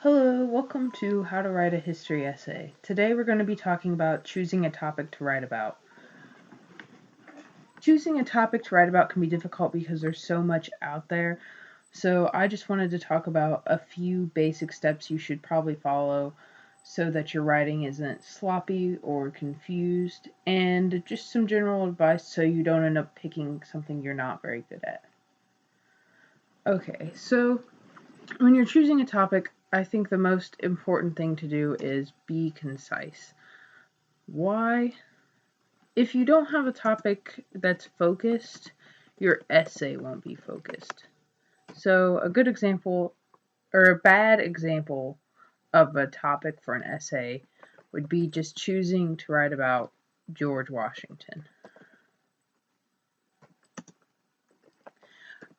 Hello, welcome to How to Write a History Essay. Today we're going to be talking about choosing a topic to write about. Choosing a topic to write about can be difficult because there's so much out there, so I just wanted to talk about a few basic steps you should probably follow so that your writing isn't sloppy or confused, and just some general advice so you don't end up picking something you're not very good at. Okay, so when you're choosing a topic, I think the most important thing to do is be concise. Why? If you don't have a topic that's focused, your essay won't be focused. So, a good example, or a bad example of a topic for an essay would be just choosing to write about George Washington.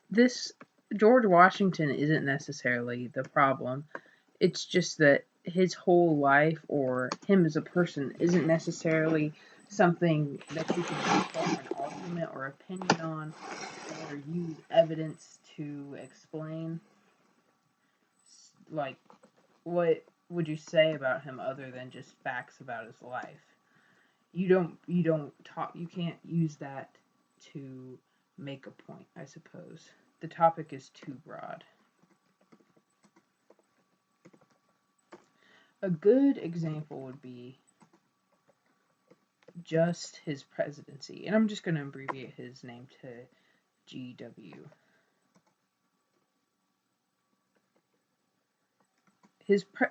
This George Washington isn't necessarily the problem. It's just that his whole life or him as a person isn't necessarily something that you can form an argument or opinion on or use evidence to explain. Like, what would you say about him other than just facts about his life? You can't use that to make a point, I suppose. The topic is too broad. A good example would be just his presidency, and I'm just going to abbreviate his name to GW.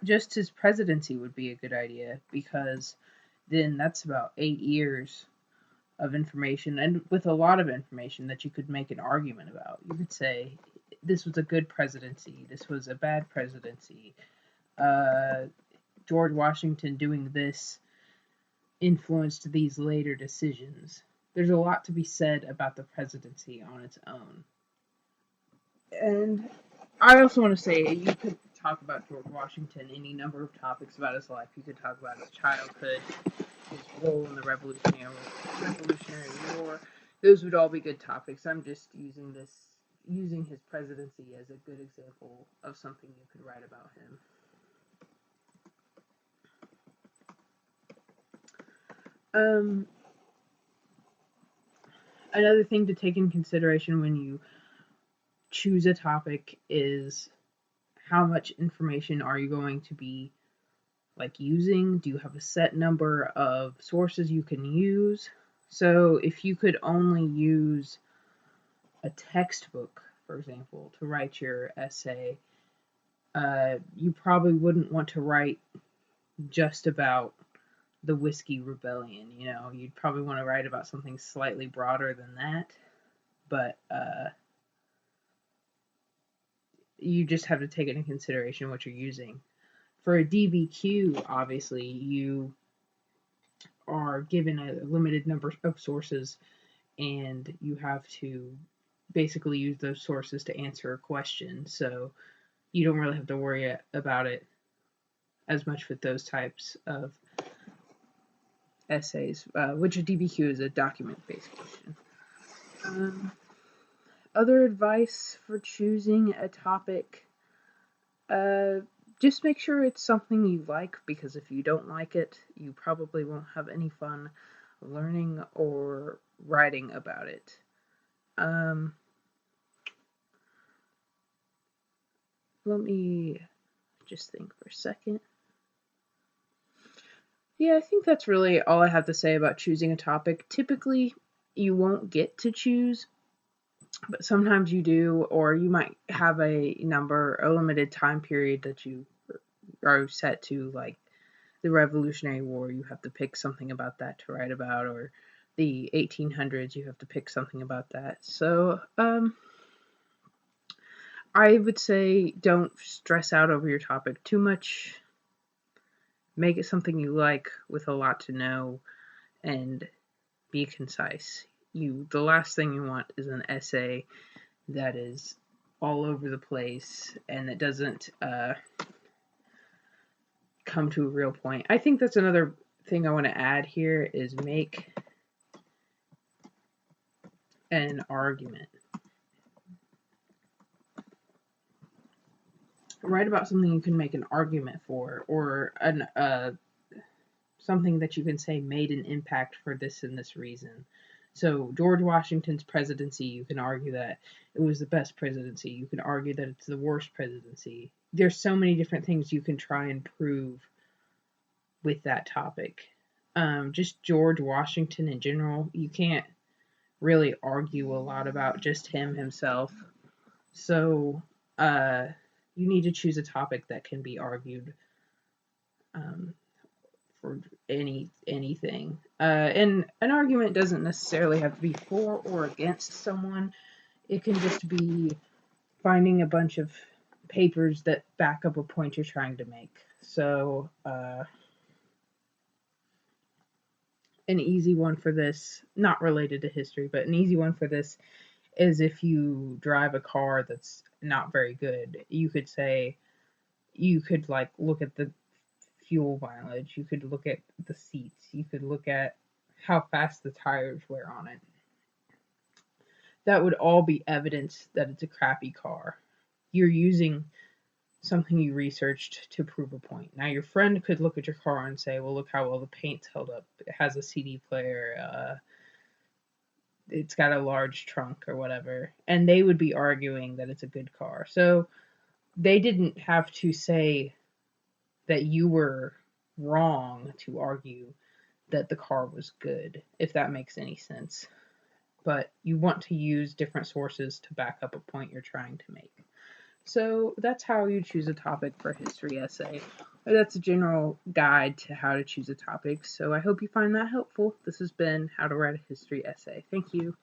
Just his presidency would be a good idea, because then that's about 8 years of information, and with a lot of information that you could make an argument about. You could say this was a good presidency, this was a bad presidency, George Washington doing this influenced these later decisions. There's a lot to be said about the presidency on its own. And I also want to say you could talk about George Washington any number of topics about his life. You could talk about his childhood, his role in the Revolutionary War. Those would all be good topics. I'm just using his presidency as a good example of something you could write about him. Another thing to take in consideration when you choose a topic is how much information are you going to be using? Do you have a set number of sources you can use? So if you could only use a textbook, for example, to write your essay, you probably wouldn't want to write just about the Whiskey Rebellion. You'd probably want to write about something slightly broader than that, but you just have to take into consideration what you're using. For a DBQ, obviously, you are given a limited number of sources, and you have to basically use those sources to answer a question. So you don't really have to worry about it as much with those types of essays, which a DBQ is a document-based question. Other advice for choosing a topic, just make sure it's something you like, because if you don't like it, you probably won't have any fun learning or writing about it. Let me just think for a second. Yeah, I think that's really all I have to say about choosing a topic. Typically, you won't get to choose, but sometimes you do, or you might have a limited time period that you are set to, like the Revolutionary War, you have to pick something about that to write about, or the 1800s, you have to pick something about that. So, I would say don't stress out over your topic too much. Make it something you like with a lot to know, and be concise. The last thing you want is an essay that is all over the place and that doesn't come to a real point. I think that's another thing I want to add here is make an argument. Write about something you can make an argument for, or something that you can say made an impact for this and this reason. So George Washington's presidency, you can argue that it was the best presidency. You can argue that it's the worst presidency. There's so many different things you can try and prove with that topic. Just George Washington in general, you can't really argue a lot about just him himself. So you need to choose a topic that can be argued um, for anything. And an argument doesn't necessarily have to be for or against someone. It can just be finding a bunch of papers that back up a point you're trying to make. So an easy one for this, not related to history, but an easy one for this is if you drive a car that's not very good. You could like look at the fuel mileage, you could look at the seats, you could look at how fast the tires wear on it. That would all be evidence that it's a crappy car. You're using something you researched to prove a point. Now, your friend could look at your car and say, well, look how well the paint's held up. It has a CD player, it's got a large trunk or whatever. And they would be arguing that it's a good car. So they didn't have to say that you were wrong to argue that the car was good, if that makes any sense. But you want to use different sources to back up a point you're trying to make. So that's how you choose a topic for a history essay. That's a general guide to how to choose a topic. So I hope you find that helpful. This has been How to Write a History Essay. Thank you.